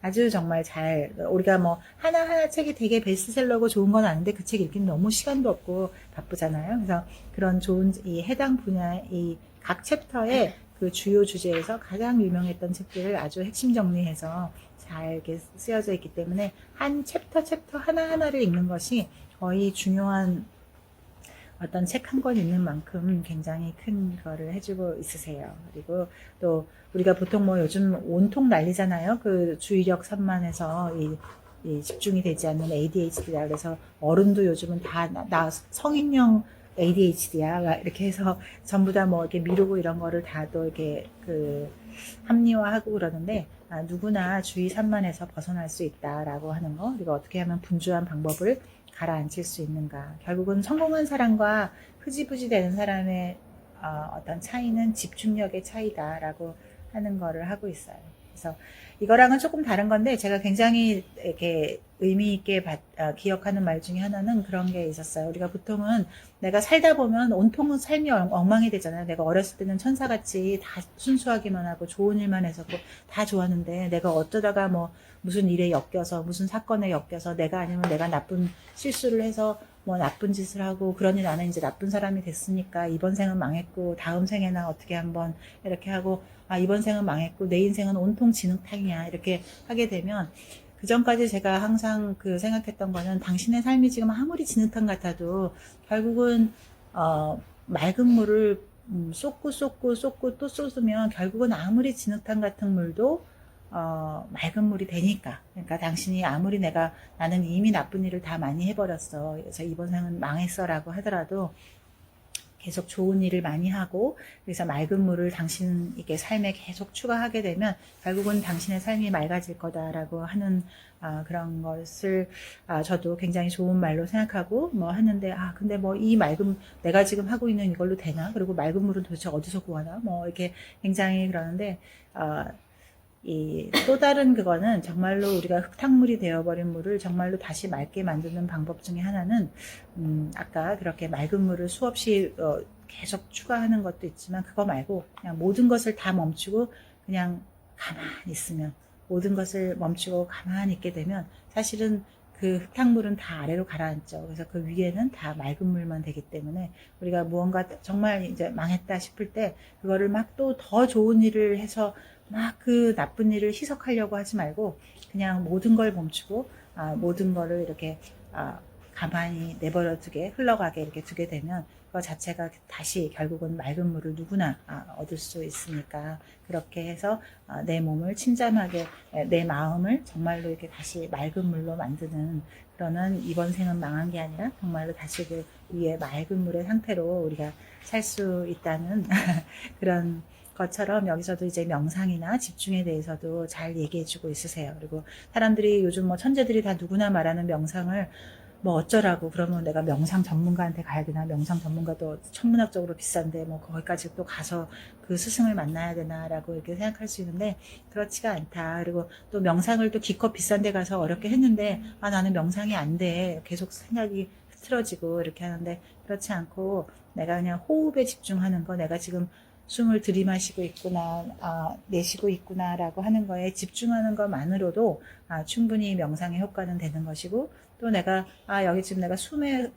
아주 정말 잘 우리가 뭐 하나하나 책이 되게 베스트셀러고 좋은 건 아닌데 그 책 읽기는 너무 시간도 없고 바쁘잖아요. 그래서 그런 좋은 이 해당 분야 이 각 챕터의 그 주요 주제에서 가장 유명했던 책들을 아주 핵심 정리해서 잘 이렇게 쓰여져 있기 때문에 한 챕터 하나하나를 읽는 것이 거의 중요한 어떤 책 한 권 읽는 만큼 굉장히 큰 거를 해주고 있으세요. 그리고 또 우리가 보통 뭐 요즘 온통 난리잖아요. 그 주의력 산만해서 이 집중이 되지 않는 ADHD라 그래서 어른도 요즘은 다 나 성인형 ADHD야 이렇게 해서 전부 다 뭐 이렇게 미루고 이런 거를 다 또 이렇게 그 합리화하고 그러는데 누구나 주의 산만해서 벗어날 수 있다라고 하는 거, 그리고 어떻게 하면 분주한 방법을 가라앉힐 수 있는가. 결국은 성공한 사람과 흐지부지 되는 사람의 어떤 차이는 집중력의 차이다라고 하는 거를 하고 있어요. 그래서 이거랑은 조금 다른 건데 제가 굉장히 이렇게 의미 있게 기억하는 말 중에 하나는 그런 게 있었어요. 우리가 보통은 내가 살다 보면 온통 삶이 엉망이 되잖아요. 내가 어렸을 때는 천사같이 다 순수하기만 하고 좋은 일만 했었고 다 좋았는데 내가 어쩌다가 뭐 무슨 일에 엮여서 무슨 사건에 엮여서 내가 아니면 내가 나쁜 실수를 해서 뭐 나쁜 짓을 하고 그러니 나는 이제 나쁜 사람이 됐으니까 이번 생은 망했고 다음 생에나 어떻게 한번 이렇게 하고 이번 생은 망했고 내 인생은 온통 진흙탕이야 이렇게 하게 되면 그 전까지 제가 항상 그 생각했던 거는 당신의 삶이 지금 아무리 진흙탕 같아도 결국은 맑은 물을 쏟고 또 쏟으면 결국은 아무리 진흙탕 같은 물도 맑은 물이 되니까. 그러니까 당신이 아무리 나는 이미 나쁜 일을 다 많이 해버렸어. 그래서 이번 생은 망했어라고 하더라도 계속 좋은 일을 많이 하고 그래서 맑은 물을 당신에게 삶에 계속 추가하게 되면 결국은 당신의 삶이 맑아질 거다라고 하는 그런 것을 저도 굉장히 좋은 말로 생각하고 뭐 하는데 근데 뭐 이 맑은 내가 지금 하고 있는 이걸로 되나? 그리고 맑은 물은 도대체 어디서 구하나? 뭐 이렇게 굉장히 그러는데 이 또 다른 그거는 정말로 우리가 흙탕물이 되어버린 물을 정말로 다시 맑게 만드는 방법 중에 하나는 아까 그렇게 맑은 물을 수없이 계속 추가하는 것도 있지만 그거 말고 그냥 모든 것을 다 멈추고 그냥 가만히 있으면 모든 것을 멈추고 가만히 있게 되면 사실은 그 흙탕물은 다 아래로 가라앉죠. 그래서 그 위에는 다 맑은 물만 되기 때문에 우리가 무언가 정말 이제 망했다 싶을 때 그거를 막 또 더 좋은 일을 해서 막 그 나쁜 일을 희석하려고 하지 말고 그냥 모든 걸 멈추고 모든 거를 이렇게 가만히 내버려 두게 흘러가게 이렇게 두게 되면 그거 자체가 다시 결국은 맑은 물을 누구나 얻을 수 있으니까 그렇게 해서 내 몸을 침잠하게 내 마음을 정말로 이렇게 다시 맑은 물로 만드는 그러는 이번 생은 망한 게 아니라 정말로 다시 그 위에 맑은 물의 상태로 우리가 살 수 있다는 그런 것처럼 여기서도 이제 명상이나 집중에 대해서도 잘 얘기해주고 있으세요. 그리고 사람들이 요즘 뭐 천재들이 다 누구나 말하는 명상을 뭐 어쩌라고 그러면 내가 명상 전문가한테 가야 되나 명상 전문가도 천문학적으로 비싼데 뭐 거기까지 또 가서 그 스승을 만나야 되나라고 이렇게 생각할 수 있는데 그렇지가 않다. 그리고 또 명상을 또 기껏 비싼 데 가서 어렵게 했는데 나는 명상이 안 돼. 계속 생각이 흐트러지고 이렇게 하는데 그렇지 않고 내가 그냥 호흡에 집중하는 거 내가 지금 숨을 들이마시고 있구나, 내쉬고 있구나라고 하는 거에 집중하는 것만으로도 충분히 명상의 효과는 되는 것이고 또 내가 여기 지금 내가 숨에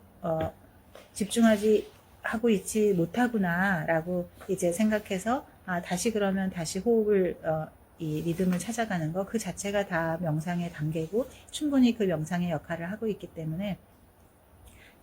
집중하지 하고 있지 못하구나라고 이제 생각해서 다시 그러면 다시 호흡을 이 리듬을 찾아가는 거 그 자체가 다 명상의 단계고 충분히 그 명상의 역할을 하고 있기 때문에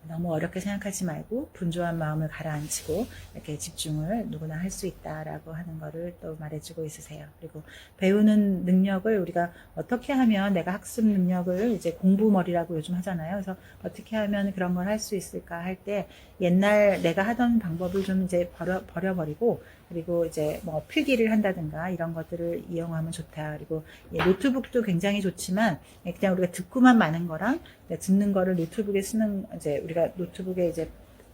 너무 어렵게 생각하지 말고 분주한 마음을 가라앉히고 이렇게 집중을 누구나 할 수 있다라고 하는 거를 또 말해주고 있으세요. 그리고 배우는 능력을 우리가 어떻게 하면 내가 학습 능력을 이제 공부머리라고 요즘 하잖아요. 그래서 어떻게 하면 그런 걸 할 수 있을까 할 때 옛날 내가 하던 방법을 좀 이제 버려버리고 그리고 이제 뭐 필기를 한다든가 이런 것들을 이용하면 좋다. 그리고 노트북도 굉장히 좋지만 그냥 우리가 듣고만 마는 거랑 듣는 거를 노트북에 쓰는 이제 우리가 노트북에 이제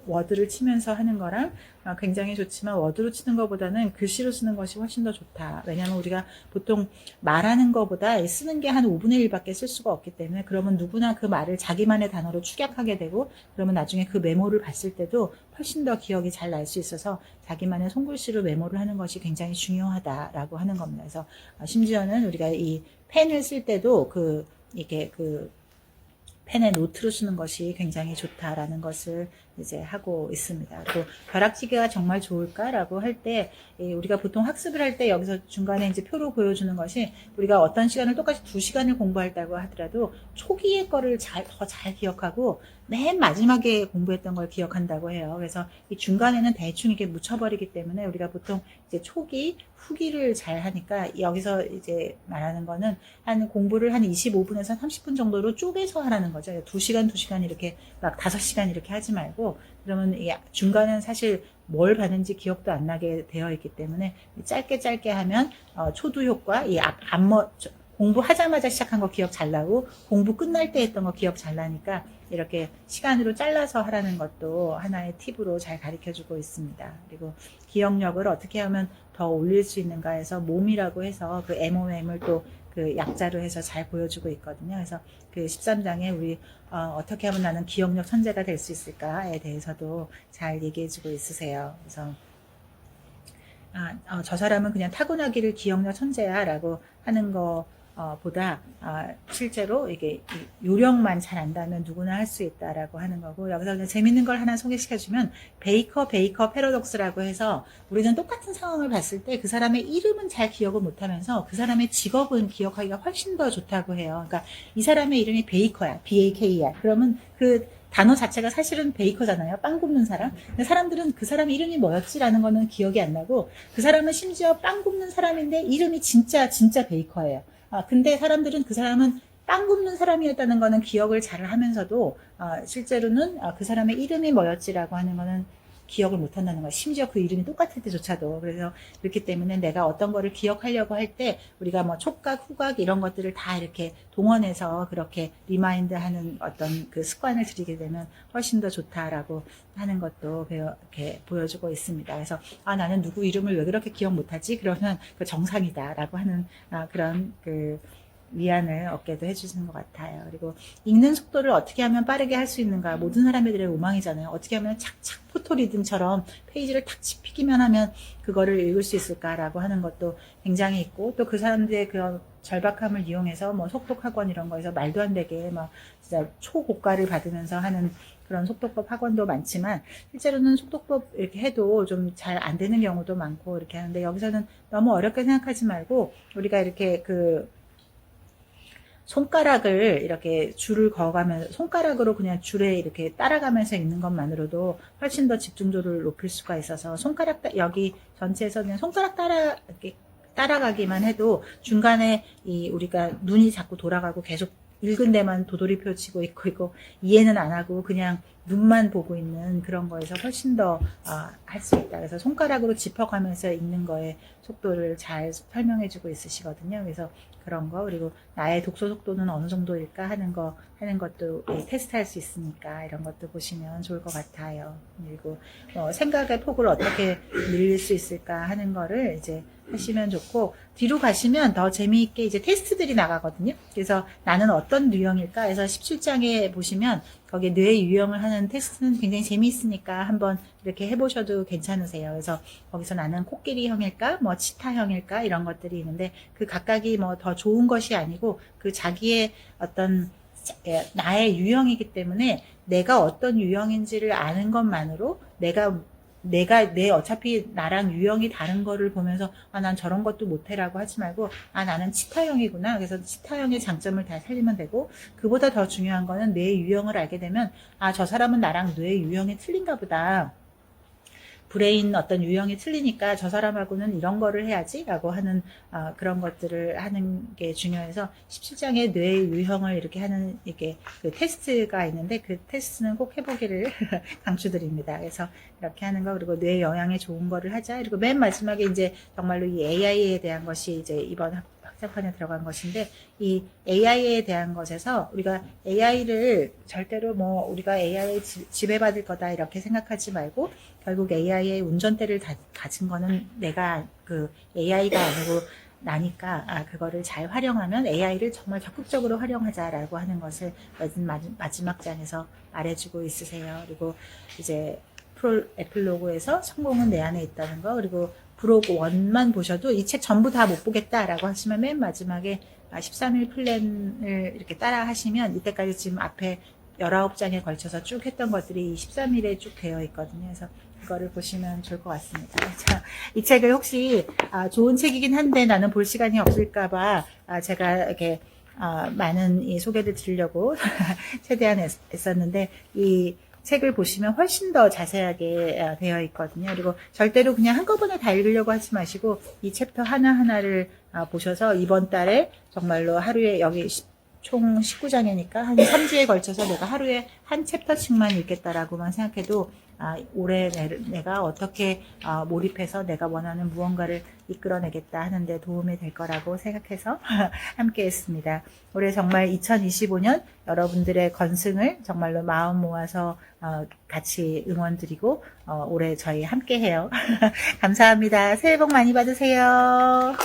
워드를 치면서 하는 거랑 굉장히 좋지만 워드로 치는 것보다는 글씨로 쓰는 것이 훨씬 더 좋다. 왜냐하면 우리가 보통 말하는 것보다 쓰는 게 한 5분의 1밖에 쓸 수가 없기 때문에 그러면 누구나 그 말을 자기만의 단어로 축약하게 되고 그러면 나중에 그 메모를 봤을 때도 훨씬 더 기억이 잘 날 수 있어서 자기만의 손글씨로 메모를 하는 것이 굉장히 중요하다라고 하는 겁니다. 그래서 심지어는 우리가 이 펜을 쓸 때도 이게 펜에 노트로 쓰는 것이 굉장히 좋다라는 것을 이제 하고 있습니다. 그리고 벼락치기가 정말 좋을까라고 할 때 우리가 보통 학습을 할 때 여기서 중간에 이제 표로 보여주는 것이 우리가 어떤 시간을 똑같이 2시간을 공부한다고 하더라도 초기의 거를 더 잘 기억하고 맨 마지막에 공부했던 걸 기억한다고 해요. 그래서 이 중간에는 대충 이렇게 묻혀버리기 때문에 우리가 보통 이제 초기, 후기를 잘 하니까 여기서 이제 말하는 거는 한 공부를 한 25분에서 30분 정도로 쪼개서 하라는 거죠. 2시간 이렇게 막 5시간 이렇게 하지 말고 그러면 중간은 사실 뭘 봤는지 기억도 안 나게 되어 있기 때문에 짧게 하면 초두 효과, 공부하자마자 시작한 거 기억 잘 나고 공부 끝날 때 했던 거 기억 잘 나니까 이렇게 시간으로 잘라서 하라는 것도 하나의 팁으로 잘 가르쳐주고 있습니다. 그리고 기억력을 어떻게 하면 더 올릴 수 있는가 해서 몸이라고 해서 그 MOM을 또 그 약자로 해서 잘 보여주고 있거든요. 그래서 그 13장에 우리 어떻게 하면 나는 기억력 천재가 될 수 있을까에 대해서도 잘 얘기해주고 있으세요. 그래서 저 사람은 그냥 타고나기를 기억력 천재야 라고 하는 거 보다 실제로 이게 요령만 잘 안다면 누구나 할 수 있다라고 하는 거고 여기서 재밌는 걸 하나 소개시켜주면 베이커 패러독스라고 해서 우리는 똑같은 상황을 봤을 때 그 사람의 이름은 잘 기억을 못하면서 그 사람의 직업은 기억하기가 훨씬 더 좋다고 해요. 그러니까 이 사람의 이름이 베이커야, BAKER. 그러면 그 단어 자체가 사실은 베이커잖아요. 빵 굽는 사람. 근데 사람들은 그 사람 이름이 뭐였지라는 거는 기억이 안 나고 그 사람은 심지어 빵 굽는 사람인데 이름이 진짜 베이커예요. 근데 사람들은 그 사람은 빵 굽는 사람이었다는 거는 기억을 잘 하면서도 실제로는 그 사람의 이름이 뭐였지라고 하는 거는 기억을 못 한다는 거야. 심지어 그 이름이 똑같을 때조차도. 그래서 그렇기 때문에 내가 어떤 거를 기억하려고 할 때 우리가 뭐 촉각, 후각 이런 것들을 다 이렇게 동원해서 그렇게 리마인드 하는 어떤 그 습관을 들이게 되면 훨씬 더 좋다라고 하는 것도 이렇게 보여주고 있습니다. 그래서 나는 누구 이름을 왜 그렇게 기억 못하지? 그러면 그 정상이다라고 하는 그런 위안을 얻게도 해주시는 것 같아요. 그리고 읽는 속도를 어떻게 하면 빠르게 할 수 있는가, 모든 사람들의 로망이잖아요. 어떻게 하면 착착 포토리듬처럼 페이지를 탁 짚기만 하면 그거를 읽을 수 있을까라고 하는 것도 굉장히 있고, 또 그 사람들의 그런 절박함을 이용해서 뭐 속독 학원 이런 거에서 말도 안 되게 막 진짜 초고가를 받으면서 하는 그런 속독법 학원도 많지만, 실제로는 속독법 이렇게 해도 좀 잘 안 되는 경우도 많고 이렇게 하는데, 여기서는 너무 어렵게 생각하지 말고 우리가 이렇게 그 손가락을 이렇게 줄을 그어가면서 손가락으로 그냥 줄에 이렇게 따라가면서 읽는 것만으로도 훨씬 더 집중도를 높일 수가 있어서, 손가락 여기 전체에서 그냥 손가락 이렇게 따라가기만 해도 중간에 우리가 눈이 자꾸 돌아가고 계속 읽은 데만 도돌이 펼치고 있고 이해는 안 하고 그냥 눈만 보고 있는 그런 거에서 훨씬 더 할 수 있다. 그래서 손가락으로 짚어가면서 읽는 거에 속도를 잘 설명해 주고 있으시거든요. 그래서 그런 거, 그리고 나의 독서 속도는 어느 정도일까 하는 것도 테스트할 수 있으니까 이런 것도 보시면 좋을 것 같아요. 그리고 생각의 폭을 어떻게 늘릴 수 있을까 하는 거를 이제 하시면 좋고, 뒤로 가시면 더 재미있게 이제 테스트들이 나가거든요. 그래서 나는 어떤 유형일까 해서 17장에 보시면 거기에 뇌 유형을 하는 테스트는 굉장히 재미있으니까 한번 이렇게 해보셔도 괜찮으세요. 그래서 거기서 나는 코끼리형일까, 뭐 치타형일까 이런 것들이 있는데, 그 각각이 뭐 더 좋은 것이 아니고 그 자기의 어떤 나의 유형이기 때문에 내가 어떤 유형인지를 아는 것만으로 내 어차피 나랑 유형이 다른 거를 보면서 난 저런 것도 못해라고 하지 말고, 나는 치타형이구나, 그래서 치타형의 장점을 다 살리면 되고, 그보다 더 중요한 거는 내 유형을 알게 되면 저 사람은 나랑 뇌 유형이 틀린가 보다, 브레인 어떤 유형이 틀리니까 저 사람하고는 이런 거를 해야지 라고 하는 그런 것들을 하는 게 중요해서, 17장에 뇌 유형을 이렇게 하는 이게 그 테스트가 있는데, 그 테스트는 꼭 해보기를 강추드립니다. 그래서 이렇게 하는 거, 그리고 뇌 영향에 좋은 거를 하자. 그리고 맨 마지막에 이제 정말로 이 AI에 대한 것이 이제 이번 학습판에 들어간 것인데, 이 AI에 대한 것에서 우리가 AI를 절대로 뭐 우리가 AI에 지배받을 거다 이렇게 생각하지 말고, 결국 AI의 운전대를 가진 거는 내가 그 AI가 아니고 나니까 그거를 잘 활용하면 AI를 정말 적극적으로 활용하자라고 하는 것을 마지막 장에서 말해주고 있으세요. 그리고 이제 에필로그에서 성공은 내 안에 있다는 거, 그리고 브로그 1만 보셔도 이 책 전부 다 못 보겠다라고 하시면 맨 마지막에 13일 플랜을 이렇게 따라 하시면, 이때까지 지금 앞에 19장에 걸쳐서 쭉 했던 것들이 13일에 쭉 되어 있거든요. 그래서 그거를 보시면 좋을 것 같습니다. 자, 이 책을 혹시 좋은 책이긴 한데 나는 볼 시간이 없을까봐 제가 이렇게 많은 이 소개를 드리려고 최대한 애썼는데, 이 책을 보시면 훨씬 더 자세하게 되어 있거든요. 그리고 절대로 그냥 한꺼번에 다 읽으려고 하지 마시고 이 챕터 하나하나를 보셔서 이번 달에 정말로 하루에, 여기 총 19장이니까 한 3주에 걸쳐서 내가 하루에 한 챕터씩만 읽겠다라고만 생각해도 올해 내가 어떻게 몰입해서 내가 원하는 무언가를 이끌어내겠다 하는데 도움이 될 거라고 생각해서 함께 했습니다. 올해 정말 2025년 여러분들의 건승을 정말로 마음 모아서 같이 응원드리고 올해 저희 함께 해요. 감사합니다. 새해 복 많이 받으세요.